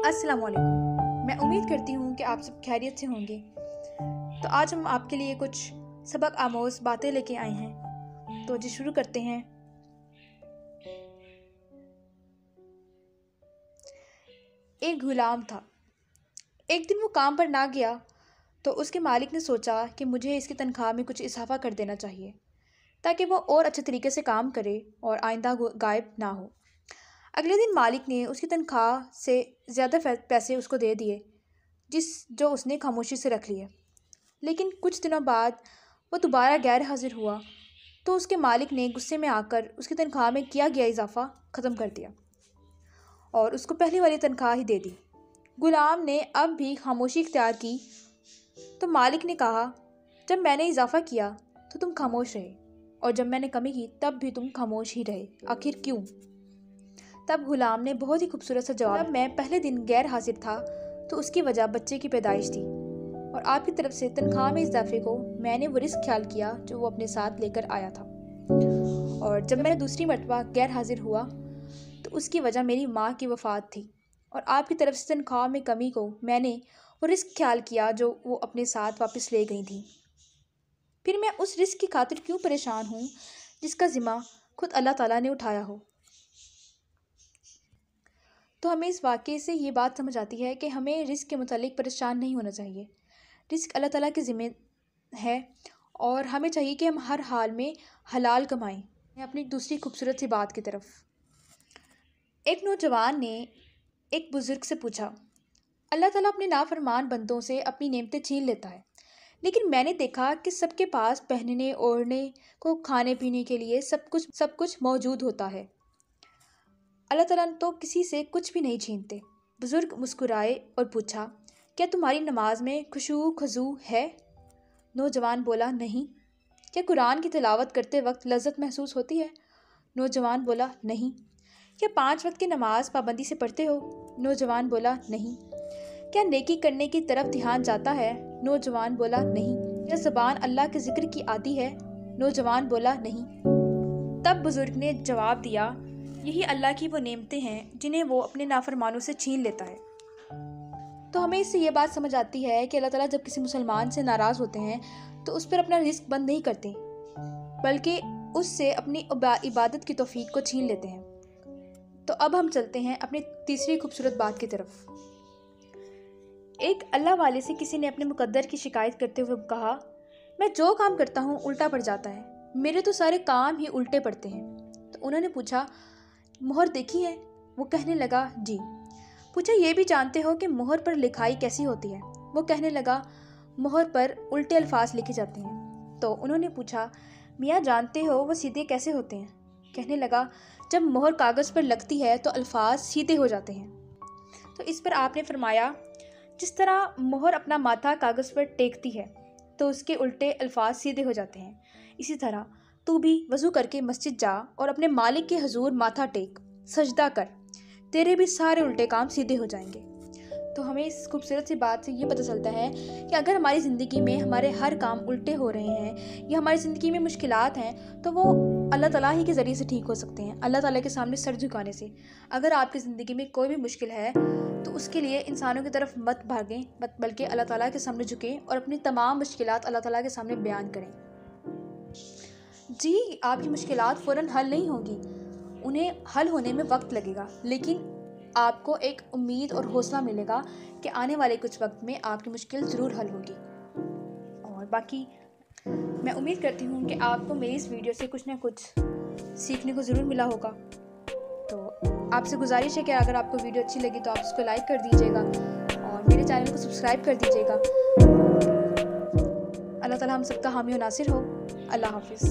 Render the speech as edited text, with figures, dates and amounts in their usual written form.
अस्सलाम वालेकुम। मैं उम्मीद करती हूँ कि आप सब खैरियत से होंगे। तो आज हम आपके लिए कुछ सबक आमोज़ बातें लेके आए हैं। तो जी शुरू करते हैं। एक गुलाम था। एक दिन वो काम पर ना गया तो उसके मालिक ने सोचा कि मुझे इसकी तनख्वाह में कुछ इजाफा कर देना चाहिए ताकि वो और अच्छे तरीके से काम करे और आइंदा गायब ना हो। अगले दिन मालिक ने उसकी तनख्वाह से ज़्यादा पैसे उसको दे दिए जो उसने खामोशी से रख लिए। लेकिन कुछ दिनों बाद वो दोबारा गैर हाजिर हुआ तो उसके मालिक ने गुस्से में आकर उसकी तनख्वाह में किया गया इजाफा ख़त्म कर दिया और उसको पहले वाली तनख्वाह ही दे दी। गुलाम ने अब भी खामोशी इख्तियार की तो मालिक ने कहा, जब मैंने इजाफा किया तो तुम खामोश रहे और जब मैंने कमी की तब भी तुम खामोश ही रहे, आखिर क्यों? तब गुलाम ने बहुत ही खूबसूरत सा जवाब, जब मैं पहले दिन गैर हाजिर था तो उसकी वजह बच्चे की पैदाइश थी और आपकी तरफ से तनख्वाह में इजाफे को मैंने वो रिस्क ख्याल किया जो वो अपने साथ लेकर आया था। और जब मैं दूसरी मरतबा गैर हाजिर हुआ तो उसकी वजह मेरी माँ की वफ़ात थी और आपकी तरफ से तनख्वाह में कमी को मैंने वो रिस्क ख्याल किया जो वो अपने साथ वापस ले गई थी। फिर मैं उस रिस्क की खातिर क्यों परेशान हूँ जिसका ज़िम्मा खुद अल्लाह ताला ने उठाया हो। तो हमें इस वाक़े से ये बात समझ आती है कि हमें रिस्क के मुतालिक परेशान नहीं होना चाहिए। रिस्क अल्लाह ताला के ज़िम्मे है और हमें चाहिए कि हम हर हाल में हलाल कमाएं। अपनी दूसरी खूबसूरत सी बात की तरफ, एक नौजवान ने एक बुज़ुर्ग से पूछा, अल्लाह ताला अपने नाफरमान बंदों से अपनी नेमतें छीन लेता है, लेकिन मैंने देखा कि सबके पास पहनने ओढ़ने को, खाने पीने के लिए सब कुछ मौजूद होता है। अल्लाह ताला तो किसी से कुछ भी नहीं छीनते। बुज़ुर्ग मुस्कुराए और पूछा, क्या तुम्हारी नमाज में खुशू खजू है? नौजवान बोला, नहीं। क्या कुरान की तिलावत करते वक्त लज्जत महसूस होती है? नौजवान बोला, नहीं। क्या 5 वक्त की नमाज पाबंदी से पढ़ते हो? नौजवान बोला, नहीं। क्या नेकी करने की तरफ ध्यान जाता है? नौजवान बोला, नहीं। क्या ज़बान अल्लाह के ज़िक्र की आती है? नौजवान बोला, नहीं। तब बुज़ुर्ग ने जवाब दिया, यही अल्लाह की वो नेमतें हैं जिन्हें वो अपने नाफरमानों से छीन लेता है। तो हमें इससे ये बात समझ आती है कि अल्लाह ताला जब किसी मुसलमान से नाराज़ होते हैं तो उस पर अपना रिस्क बंद नहीं करते, बल्कि उससे अपनी इबादत की तौफीक को छीन लेते हैं। तो अब हम चलते हैं अपनी तीसरी खूबसूरत बात की तरफ। एक अल्लाह वाले से किसी ने अपने मुकद्दर की शिकायत करते हुए कहा, मैं जो काम करता हूँ उल्टा पड़ जाता है, मेरे तो सारे काम ही उल्टे पड़ते हैं। तो उन्होंने पूछा, मोहर देखी है? वो कहने लगा, जी। पूछा, ये भी जानते हो कि मोहर पर लिखाई कैसी होती है? वो कहने लगा, मोहर पर उल्टे अल्फाज लिखे जाते हैं। तो उन्होंने पूछा, मियाँ जानते हो वो सीधे कैसे होते हैं? कहने लगा, जब मोहर कागज़ पर लगती है तो अल्फाज सीधे हो जाते हैं। तो इस पर आपने फरमाया, जिस तरह मोहर अपना माथा कागज़ पर टेकती है तो उसके उल्टे अल्फाज सीधे हो जाते हैं, इसी तरह तू भी वज़ू करके मस्जिद जा और अपने मालिक के हुजूर माथा टेक, सजदा कर, तेरे भी सारे उल्टे काम सीधे हो जाएंगे। तो हमें इस खूबसूरत सी बात से ये पता चलता है कि अगर हमारी ज़िंदगी में हमारे हर काम उल्टे हो रहे हैं या हमारी ज़िंदगी में मुश्किलात हैं तो वो अल्लाह ताला ही के ज़रिए से ठीक हो सकते हैं, अल्लाह ताला के सामने सर झुकाने से। अगर आपकी ज़िंदगी में कोई भी मुश्किल है तो उसके लिए इंसानों की तरफ मत भागें, बल्कि अल्लाह ताला के सामने झुकें और अपनी तमाम मुश्किलात अल्लाह ताला के सामने बयान करें। जी, आपकी मुश्किलात फ़ौरन हल नहीं होगी, उन्हें हल होने में वक्त लगेगा, लेकिन आपको एक उम्मीद और हौसला मिलेगा कि आने वाले कुछ वक्त में आपकी मुश्किल ज़रूर हल होगी। और बाकी मैं उम्मीद करती हूँ कि आपको मेरी इस वीडियो से कुछ ना कुछ सीखने को ज़रूर मिला होगा। तो आपसे गुजारिश है कि अगर आपको वीडियो अच्छी लगी तो आप उसको लाइक कर दीजिएगा और मेरे चैनल को सब्सक्राइब कर दीजिएगा। अल्लाह ताला हम सबका हामी और नासिर हो। अल्लाह हाफिज़।